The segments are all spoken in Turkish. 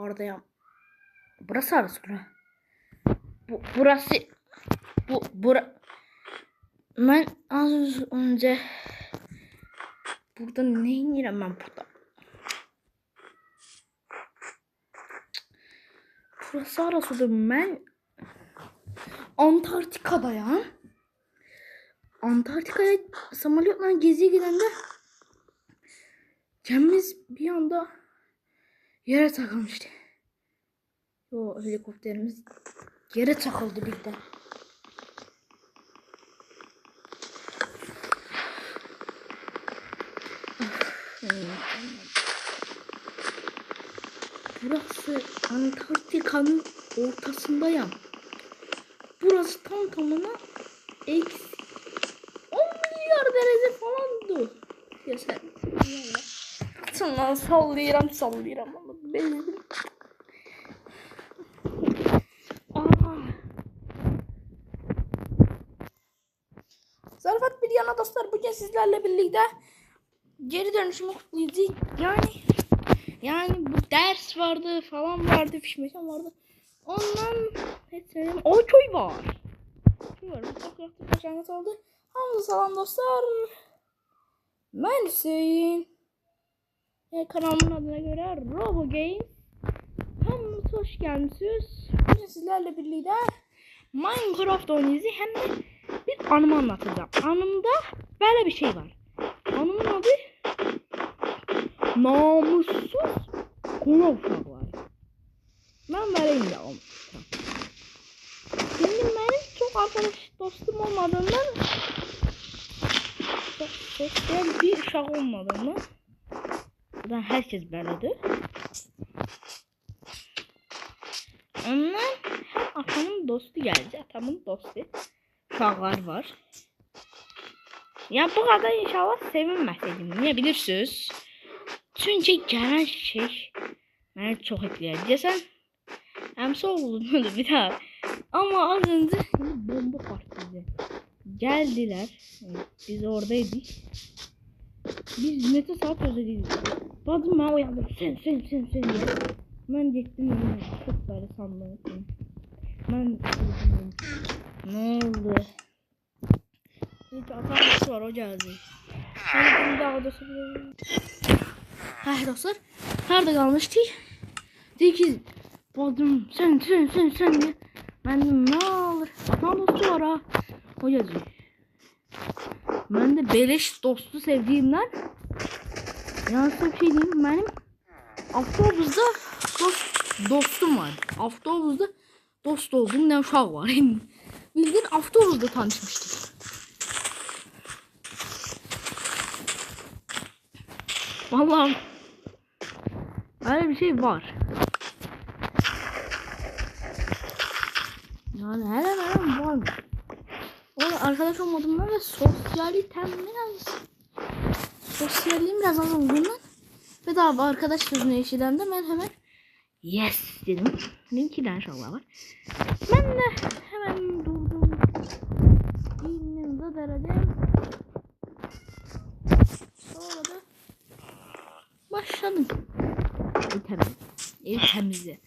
Oradayım. Burası arası bura. Burası. Ben az önce burada ne inirəm ben burada? Burası arasıdır. Ben Antarktika'dayım. Antarktika'ya samolyotla geziye gidende gemimiz bir anda yere takılmıştı. O helikopterimiz yere takıldı birden. Burası Antarktika'nın ortasındayım. Burası tam tamına eksi 10 milyar derece falandı. Ya sen sallayıram ama bezdim. Zarafat bir yana dostlar, bugün sizlerle birlikte geri dönüşümü kutlayacağız. Yani bu ders vardı falan vardı, fişmekan vardı. Ondan hiç söyleyeyim. O köy var. Köy var. Çok yaktık başlangıç oldu. Hamza salam dostlar. Ben Hüseyin. Kanalımın adına göre Robo Games. Hamza hoş gelmişsiniz. Bugün sizlerle birlikte Minecraft oynayacağız. Hem de bir anımı anlatacağım. Anımda böyle bir şey var. Anımın adı namussuz konu uşaqları. Ben böyleyim de olmuşum. Şimdi benim çok arkadaş dostum olmadığından, çok sosyal bir uşaq olmadığından, buradan herkes böyledir. Ondan hem atamın dostu geldi, atamın dostu uşaqlar var. Ya bu kadar inşallah sevinməsəydim. Niye bilirsiniz? Çünkü gelen şey beni çok etkiler. Desen hemsi oğlumdu bir daha. Ama az önce bomba partiydi. Geldiler. Biz oradaydık. Biz neçə saat özledik. Bacım ben uyandım. Sen diye. Ben gittim. Çok böyle sandım. Ben ne oldu? Bir atam var, o geldi. Ben daha odası bile. Hə dostlar, nerede kalmıştık? Dedi ki, bacım sen diye. Ben dedim ne olur? Atam dostu var ha. O yazıyor. Ben de beleş dostu sevdiğimden, yani size bir şey diyeyim, benim avtobusda dostum var. Avtobusda dost olduğum ne uşaq var. Bildiğin avtobusda tanışmıştık. Vallahi öyle bir şey var. Yani hemen var mı? Orada arkadaş olmadığımdan ve sosyalliğim biraz az olduğundan ve daha arkadaş sözünü eşiğimde ben hemen yes dedim. Linki de inşallah var. Ben de hemen durdum. İğnenize derecem. Sonra da başladım. Ev temizle.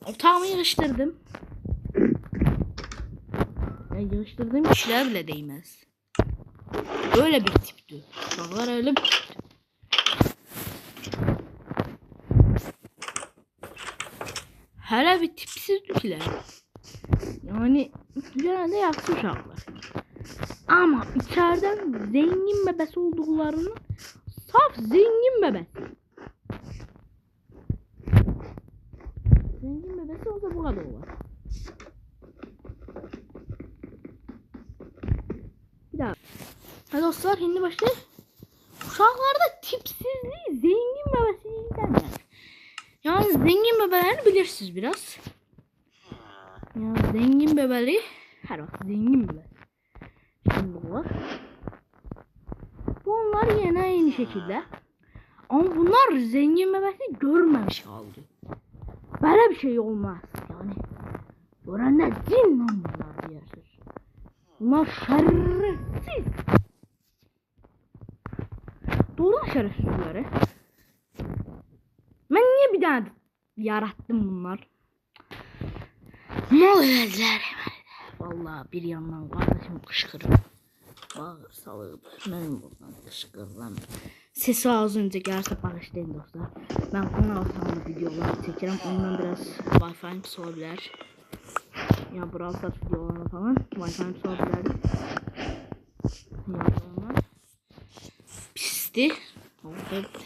Otağımı yığıştırdım. Yığıştırdığım kişiler bile değmez. Öyle bir tipti. Uşaqlar öyle bir tipti. Hele bir tipsizlikler. Yani genelde yaxşı uşaqlar. Ama içeriden zengin bebesi olduklarını, saf zengin bebesi. Zengin bebesi olsa bu kadar olur. Bir daha. Hadi dostlar, şimdi başlayalım. Uşaqlarda tipsizliği zengin bebesinden der. Yani zengin bebelerini bilirsiniz biraz. Yani zengin bebeli her vakit zengin bebe. Şimdi bu var. Bunlar yine aynı şekilde. Ama bunlar zengin bebesi görmemiş kaldı. Böyle bir şey olmaz yani. Görenler cin lan bunlar diyorsunuz. Bunlar şerefsiz. Doğru şerefsizleri. Ben niye bir tane yarattım bunlar. Mal elədilər. Vallahi bir yandan kardeşim kışkırır. Bağır salır. Benim buradan kışkırıram. Sesi az önce gelse bağışlayın dostlar. Ben onun altında videolar çekerim. Ondan biraz Wi-Fi'm pis olabilir. Ya Brawl Stars videolarına falan Wi-Fi'm pis olabilir. Ya onlar pisti.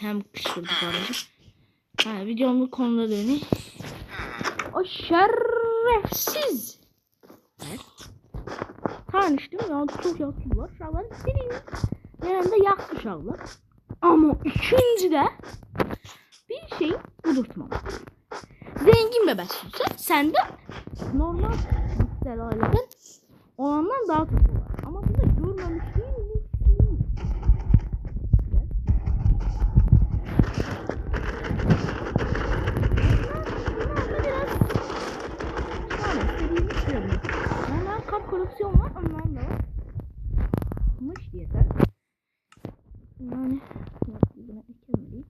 Hem kışkırdı kardeşim. Ha, videomun konuda dönüyor. O şerefsiz. Evet. Tanıştım ya, çok yaxşılar. Uşaqlar birinci yanında yaxşı uşaqlar. Ama ikincide bir şey unutmam. Zengin bebeksizse sen de normal güzel aileden olandan daha çok var. Ama bunu da görmemiş değil mi? Koleksiyon var, ondan da var. Mış yeter. Yani buna ekemeyiz.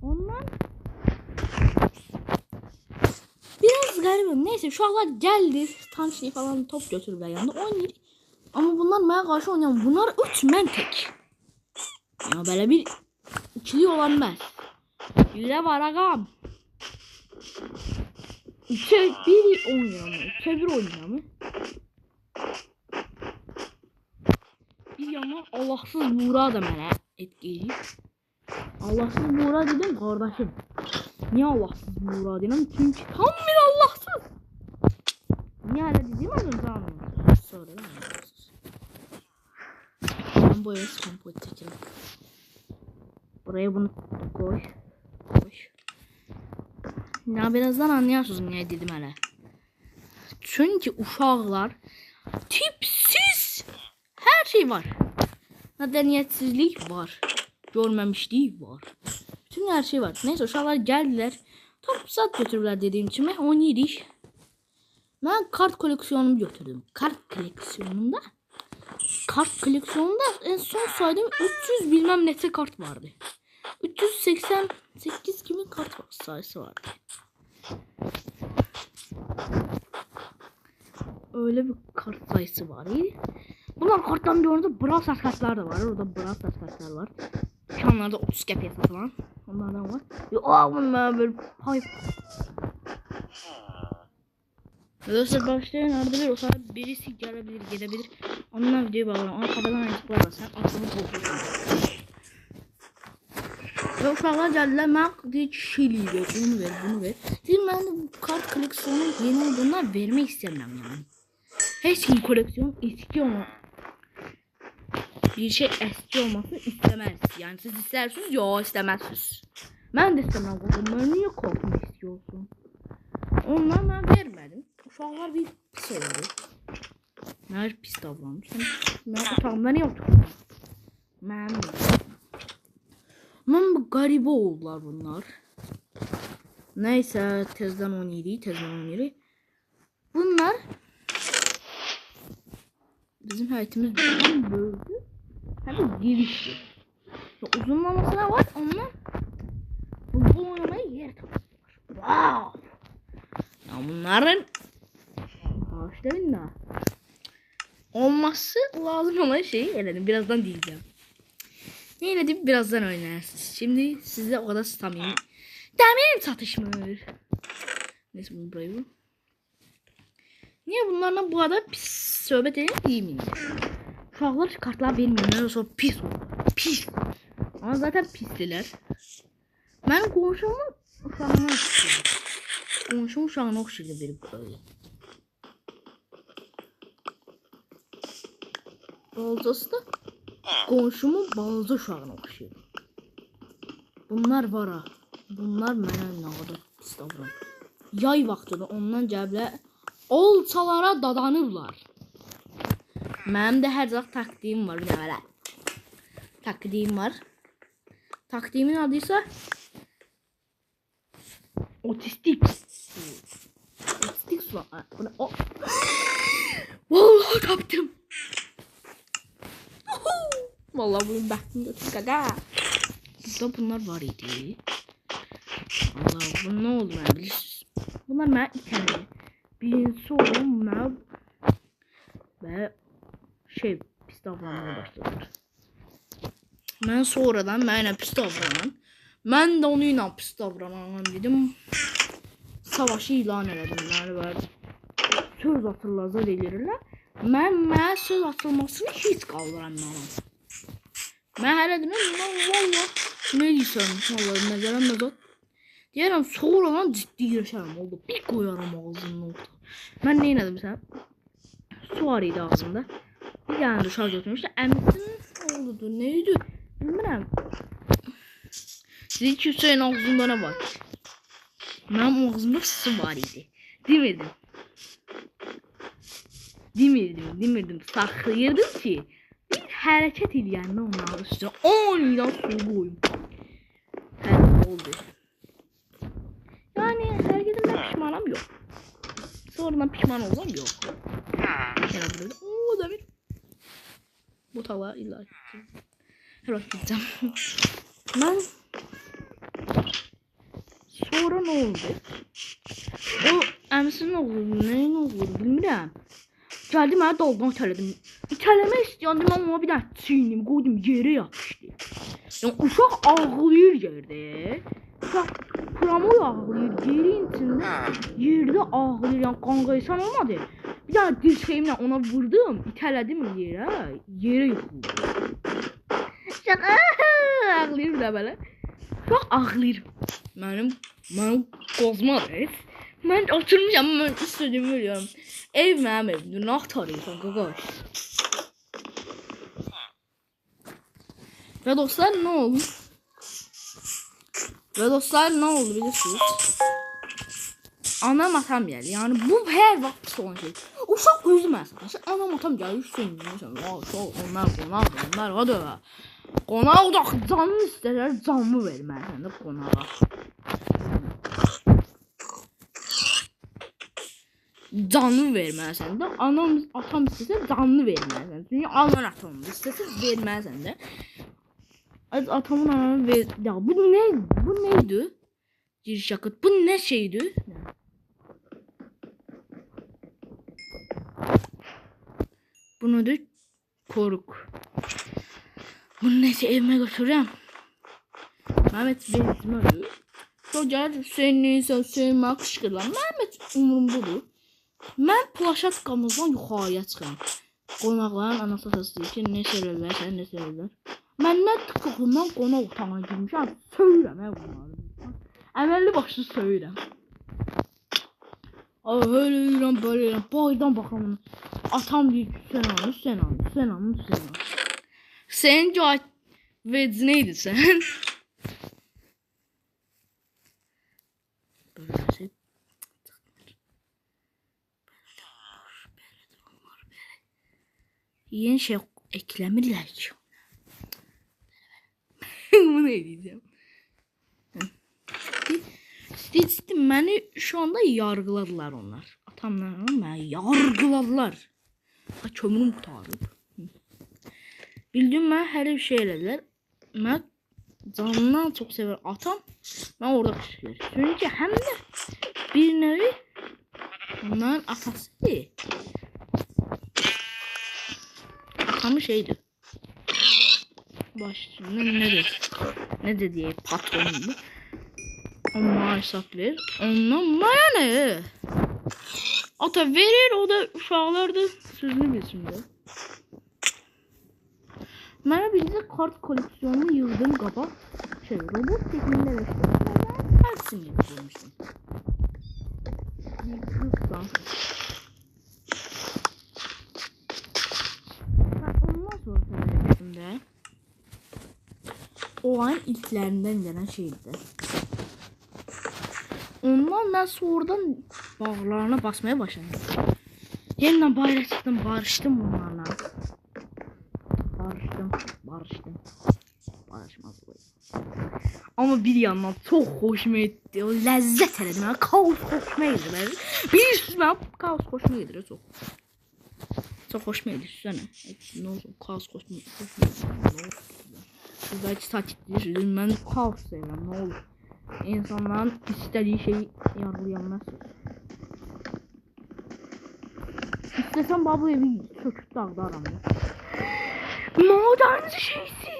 Ondan biraz garibim. Neyse şu anlar geldi. Tanıştı falan top götürürler yanında oynuyor. Ama bunlar bana karşı oynayan. Bunlar 3 men tek. Ya böyle bir ikili olan ben. Yüze var agam. 2-1 oynuyor mu? 2-1 oynuyor mu? Bir yana Allahsız Buğra da mənə etkileyip. Allahsız Buğra dedim kardeşim. Niye Allahsız Buğra dedim? Çünkü tam bir Allahsız. Niye öyle dedim az önce anlamadım. Sonra da Allahsız. Ben bu eve spampoid çekelim. Buraya bunu koy. Koy. Ya birazdan anlayarsınız niye dedim hele. Çünkü uşaqlar tipsiz her şey var. Medeniyetsizlik var. Görmemişlik var. Bütün her şey var. Neyse uşaqlar geldiler. Top sat götürürler dediğim için ben oynayırıq. Ben kart koleksiyonumu götürdüm. Kart koleksiyonunda en son saydığım 300 bilmem neçə kart vardı. 388 kimin kart sayısı vardı. Öyle bir kart sayısı var. Bunlar karttan bir orada Brawl Stars kartlar da var. Orada Brawl Stars kartlar var. Şanlarda 30 kapıya satılan. Onlardan var. Bunlar böyle hayır. Dostlar başlayın arada o saat birisi gelebilir gidebilir. Onunla videoyu bağlayalım. Ama kafadan ayıcıklar var. Sen aklını korkuyorsun. Ve uşaqlar gəldilər, mən deyir kişiliyi ver, onu ver, bunu ver. Deyir, mən də bu kart koleksiyonu yeni olduğundan vermək istəmirəm yəni. Heç kim koleksiyon eski olma. Bir şey eski olmasını istemez. Yani siz istersiniz, yok istemezsiniz. Mən də istəmirəm qoxum, mən niyə korkma istiyorsun? Ondan mən vermədim. Uşaqlar bir pis oldu. Mən pis davranmışım. Mən otağımda niyə oturuyorum? Mən bu garibə oldular bunlar. Neyse tezden oynayırıq. Bunlar bizim həyətimiz böldü. Hem girişti. Uzunlamasına var onlar. Bu oynamaya yer tapıyorlar. Wow. Ya bunların ağaçların da olması lazım olan şeyi eledim. Birazdan diyeceğim. Yine de birazdan oynarsınız. Şimdi size o kadar samimi. Demirim çatışmır. Neyse bunu buraya. Niye bunlarla bu kadar pis söhbət edin değil miyim? Uşaqlar kartlar vermiyor. Sonra pis olur. Pis. Ama zaten pisdiler. Ben qonşumun uşağına oxşayır. Qonşumun uşağına oxşayır verib böyle. Balcası da qonşumun balaca uşağına oxşayır. Bunlar var ha. Bunlar mənə nə qədər pis davran. Yay vaxtıdır ondan gəblə olçalara dadanırlar. Mənim də hər zaman taktiğim var bir dəvələ. Taktiğim var. Taktiğimin adı ise otistik. Otistik sular. Vallahi kaptım. Vallahi bunun bəxtini götür qaqa. burada bunlar var idi. Allah, bu ne oldu ben bilirsiniz. Bunlar mənə itəli. Birincisi olan mənə və pis davranmaya başladılar. Mən sonradan mənə pis davranan, mən də onu ilə pis davranan dedim. Savaşı ilan elədim və söz atırlar eləyirlər. Mənə söz atılmasını heç qaldıramıram. Mən hələ deyirəm, valla nə deyirsən, valla məzələm məzət. Deyərəm, sonradan ciddi girişərəm oldu. Bir qoyaram ağzının orta. Mən nə elədim sən? Su var idi ağzında. Bir dənə dışarı götürmüşdü. Əmsin oldu, neydi? Bilmirəm. Dedi ki, Hüseyin ağzında nə var? Mənim ağzımda su var idi. Demirdim. Saxlayırdım ki, bir hərəkət eləyəndə onların üstünə 10 ildən su qoyum. Hərəkət oldu. Yəni, hərəkətimdən pişmanam yox. Sonradan pişman olsam yox. Ooo, demir. Bu tala illa. Hər vaxt gideceğim. Mən sonra nə oldu? O əmsinin oğlu, nəyin oğlu bilmirəm. Gəldi mənə daldan itələdim. İtələmək istəyəndim, amma bir dənə çiynimi qoydum, yerə yapışdı. Yəni uşaq ağlayır yerdə. Uşaq pramoy ağlayır, yerin içində. Yerdə ağlayır, yəni qanqaysan olmadı. Bir dənə dirşəyimlə ona vurdum, itələdim yerə. Yerə yıxıldı. Uşaq ağlayır da belə. Uşaq ağlayır. Mənim qozmadır. Mən oturmuşam, mən istədiyimi veriyorum. Ev mənim evimdir, nə axtarırsan qaqaş? Və dostlar, nə oldu? Bilirsiniz? Anam atam gəldi, yəni bu hər vaxt pis olan şey. Uşaq özü məsələn, anam atam gəlir, onlar, hadi öyle. Qonaq da canını istəyirlər, canımı verməyəsən də qonağa. Canını verməlisən də, atam istəsə canını verməlisən. Çünki anan atamın istəsə verməlisən də. Atamın ananı ver... Ya bu neydi? Giriş yakıt. Bu ne şeydi? Bu nedir? Koruk. Bunu neyse evime götüreceğim. Mehmet benzin arıyor. Sonra gəlir Hüseyin mənə qışqırlar. Mehmet umurumdadır. Mən plaşatkamızdan yuxarıya çıxıram. Qonaqların anası atası deyir ki, nə sevirlər. Mən nə tıqıqım, mən qonaq otağına girmişəm, söyürəm bunları. Əməlli başlı söyürəm. Öyle yürəm, böyle yürəm, boydan baxam. Atam deyir ki, Hüseyin. Senin cahit vecin neydi sən? Böyle şey. Yeni şey eklemirler ki. Bunu ne diyeceğim? Dedim beni şu anda yargıladılar onlar. Atamla beni yargıladılar. Kömürüm kurtarıb. Bildim ben her bir şey elədilər. Ben canından çok sever atam. Ben orada kışkırır. Çünkü hem de bir nevi onların atası değil. Atamı şeydi. Ne dedi patronum. Ona hesap verir. Ondan bana ne? Ata verir, o da uşaqlar da sözünü bilsin de. Mənə birinci kart koleksiyonunu yığdım qabaq. Robot tekniğinde eleştirdim. Hepsini yığmışdım. Ondan sonra söylemiştim de. O an ilklerinden gelen şeydi. Ondan ben sonradan bağlarına basmaya başladım. Yeniden bayrağa çıktım, barıştım bunlarla. Barışmaz olayım. Ama bir yandan çok hoşuma gitti. O lezzet elədim. Yani kaos hoşuma gidiyor. Bilirsiniz ben kaos hoşuma gidiyor çok. Çok hoşuma gidiyor. Söyle. Ne olsun kaos hoşuma gidiyor. siz belki sakitləyirsiniz. Mən kaos sevirəm, nə olur. İnsanların istədiyi şeyi yargılayanlar. İstəsəm bu evi söküb dağıdaram. Modern şeysi.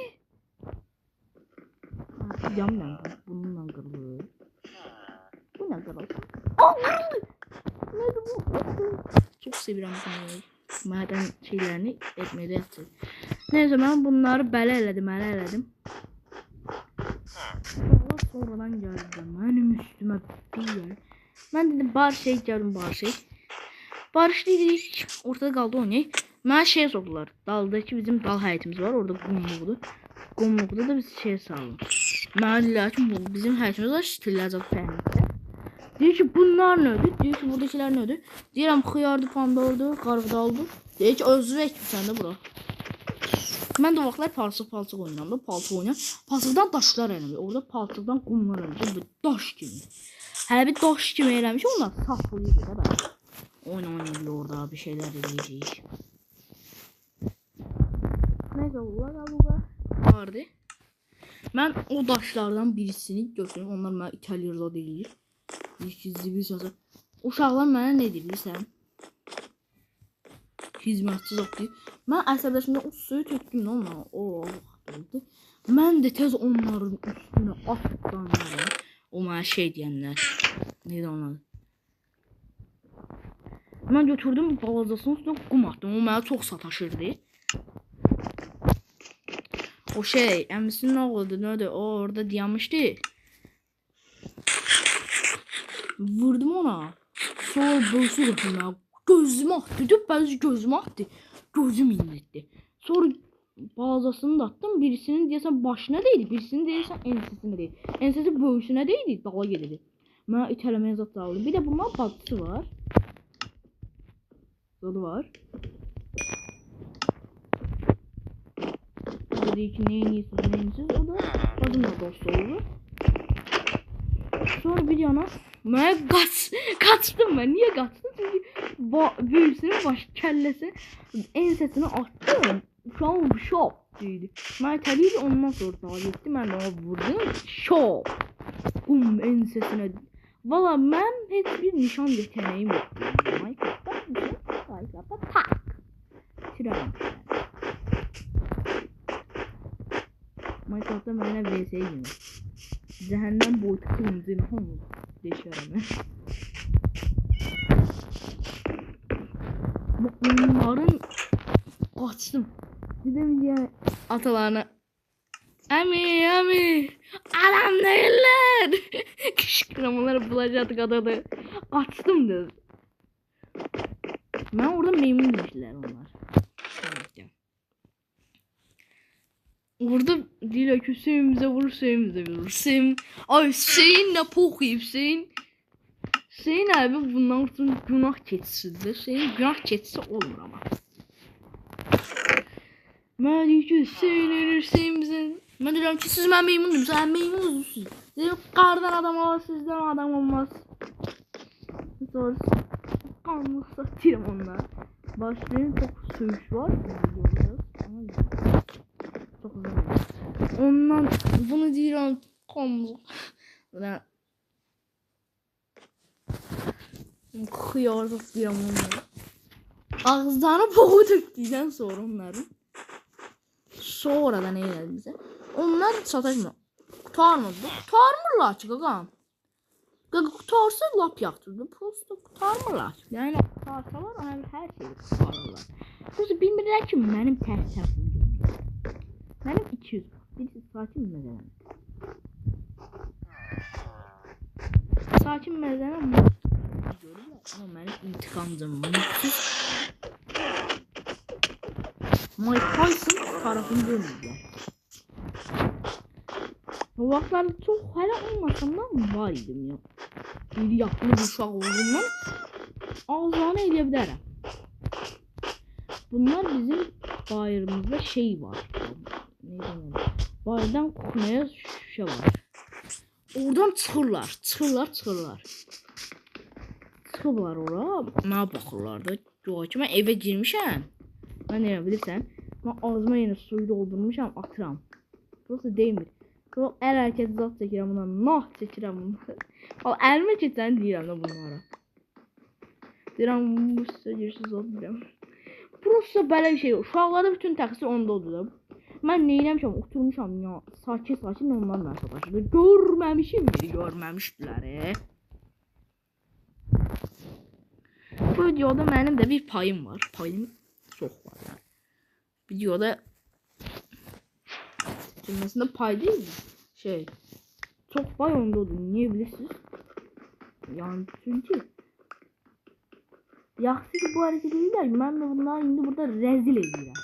Yandan bununla qırılır. Bu nə qırılır? Aa, qırıldı. Nədir bu? Çox sevirəm bunu. Madən şeylərini etməyə yatır. Neyse mən bunları bələ elədim. Sonradan gəldim. Mənim üstümə bir yer. Mən dedim bar şey gəldim. Barış dedik. Ortada qaldı oynayaq. Mənə şey sordular. Daldakı bizim dal həyətimiz var. Orada qumluqdur. Qumluqda da biz şey salın. Mənə deyirlər ki bu bizim həyətimiz var. Stiləcək fəhmdə. Deyir ki bunlar nədir? Deyir ki buradakiler nədir? Deyirəm xiyardı, pandordu, qarğıdaldı. Deyir ki özü ekmişsən də bura. Mən də vaxtlar palçıq oynayıram. Palçıq oynayıram. Palçıqdan daşlar eləmiş. Orada palçıqdan qumlar eləmiş. Bu daş kimi. Hələ bir daş kimi eləmiş. Onlar saxlayıb da ben. Oynayır orada bir şeyler eləyəcəyik. Neyse bunlar vardı. Mən o daşlardan birisini götürüm. Onlar mənə İtalya'da deyir. Bir sözü. Uşaqlar mənə nə deyir bilirsən? Hizmətçi zat deyir. Mən əsəbləşimdə o suyu tökdüm onunla. O vaxtdı. Mən də tez onların üstünə atdım. O mənə şey deyənlər. Neydi onlar? Mən götürdüm balazasının üstünə qum atdım. O mənə çox sataşırdı. O şey, əmisinin oğludur, nədir? O orada dayanmışdı. Vurdum ona. Sonra böyüsü götürmə. Gözümü attı. Düpbəzi gözümü attı. Gözüm inletdi. Sonra balazasını da attım. Birisinin deyəsən başına değdi. Birisinin deyəsən ensesine değdi. Ensesi böyüsüne değdi. Dala geldi. Mənə itələməyə zat aldı. Bir de bundan bacısı var. Zadı var. Dedi ki neyinsiz. O da kadınla dost oldu. Sonra bir yana mən kaçtım ben. Niye kaçtım? Çünkü büyüsünün baş kellesi ensesini attım. Uşağım şop dedi. Mən təliydi ondan sonra dağa getdi. Mən ona vurdum. Şop. Ensesine. Valla mən heç bir nişan yeteneğim yok. Minecraft'ta tak. Tirəm. Minecraft'ta mənə VS'ye girir. Cehennem boyutu kılıncını onu deşerim. Bunların kaçtım. Dedim diye atalarına Ami adam değiller. Kışkırmaları bulacaktık adada. Kaçtım dedi. Ben orada memnun değiller onlar. Orada diyorlar ki Hüseyin'imize vurur, Hüseyin'imize vurur. Ay Hüseyin ne poku Hüseyin. Hüseyin abi bundan sonra günah keçisidir. Hüseyin günah keçisi olur ama. Ben diyor ki Hüseyin bize. Ben diyorum ki siz ben memnunum. Sen memnunsunuz. Dedim kardan adam olur, sizden adam olmaz. Sonra kanlı satayım onlar. Başlayın çok söğüş var. Çok güzel. Ondan bunu diyorum komzu. Kıyar diyorum onları. Ağızlarına boğu döktükten sonra onların. Sonra da ne geldi bize? Onlar sataşmıyor. Kurtarmadı. Kurtarmırlar ki qaqam. Kurtarsa lap yaxşıdır. Prosta kurtarmırlar. Yani kurtarsalar her şeyi kurtarırlar. Prosta bilmirlər ki mənim təhsəfim. Mənim 200. Birisi sakin məzələm. Sakin məzələm. Görürlər. Ama mənim intikamcım mutsuz. Mike Tyson tarafını görmürlər. O vaxtlar çox hələ olmasamdan var idim ya. Bir yaxlı bir uşaq olduğumdan ağzını eləyə bilərəm. Bunlar bizim bayırımızda şey var. Neyden bayırdan kuxnaya şüşə var. Oradan çıxırlar. Çıxıblar ora. Mənə baxırlar da. Yox ki mən evə girmişəm. Mən elə bilirsən. Mən ağzıma yenə suyu doldurmuşam, atıram. Prosta demir. Yox, əl hərəkəti zat çəkirəm bundan. Nah çəkirəm bundan. Al, əlimə keçəni deyirəm də bunlara. Deyirəm, bu sözcüsüz zat deyirəm. Prosta belə bir şey. Uşaqlarda bütün təqsir onda oldu da. Mən neyləmişəm, oturmuşam ya. Sakin onlar mənə sataşır. Görməmişim biri, görməmişdilər. Bu videoda mənim də bir payım var. Payım çox var yani. Videoda cümlesinde pay değil mi? Çok pay onda oldu. Niye bilirsiniz? Yani çünkü yaxşı ki bu hareket edirlər. Mən də bunları indi burada rezil edirəm.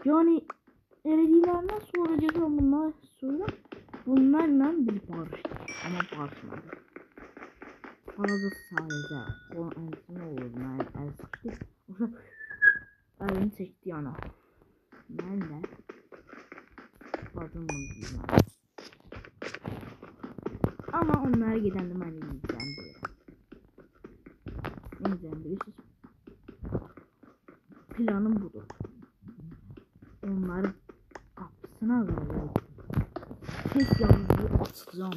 Yani elədiklərindən sonra gəlirəm bunlar sonra bunlarla biz barışdık. Ama barışmadık. Arada sadece o ne olur mən el sıkıştık. Elini çekti yana. Ben de badımı diyeyim. Ama onlara giden de ben yiyeceğim diye. Ne diyeceğim bilirsiniz? Planım budur. Onların kapısına böyle tek yalnızlığı açacağım.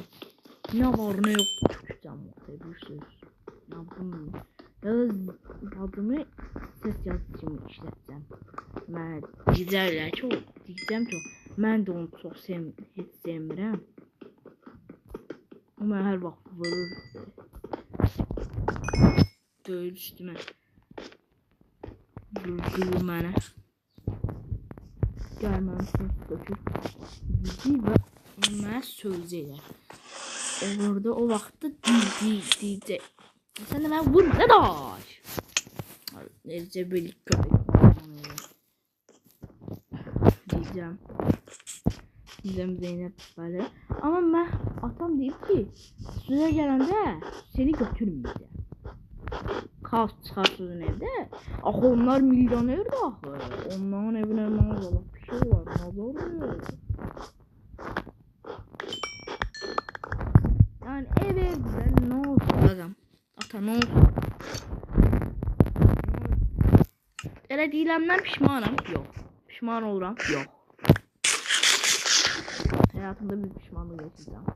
Ne var ne yok çıkacağım ortaya bir söz. Ya bunu ya da adımı ses yazıcımı işleteceğim. Ben diyecekler ki diyeceğim ki ben de onu çok hiç sevmirəm. Ama her vaxt vurur. Döyür üstüme. Vurur mənə. Gəlməmişsin dökür. Bizi və mənə söyləyəcəklər. Orada o vaxtda diyecek. Sen de ben vurma ne daş. Neyse böyle köpek. Diyeceğim Zeynep böyle. Ama ben atam deyip ki size gelende seni götürmeyeceğim. Kaos çıkarsın evde. Ah onlar milyoner de ahı. Onların evine maazallah bir şey var. Nazar yani eve güzel ne oldu adam. Ata ne oldu? Elə deyiləmdən pişmanım. Yox. Pişman oluram. Yox. Hayatımda bir pişmanlık yaşayacağım.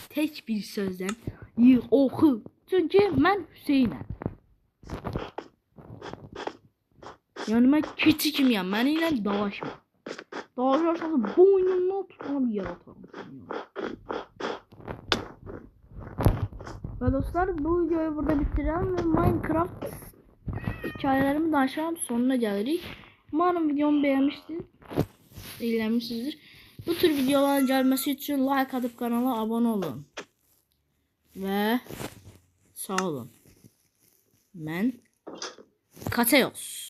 Tek bir sözden yığ oxu. Çünkü mən Hüseynəm. Yani mən keçi kimiyəm. Mənə ilə dalaşma. Dalaşarsan boynundan tutana bir yer atarım. Ve dostlar bu videoyu burada bitireceğim ve Minecraft hikayelerimi danışacağım sonuna gelirik. Umarım videomu beğenmişsinizdir. Bu tür videoların gelmesi için like atıp kanala abone olun. Ve sağ olun. Ben Kateos.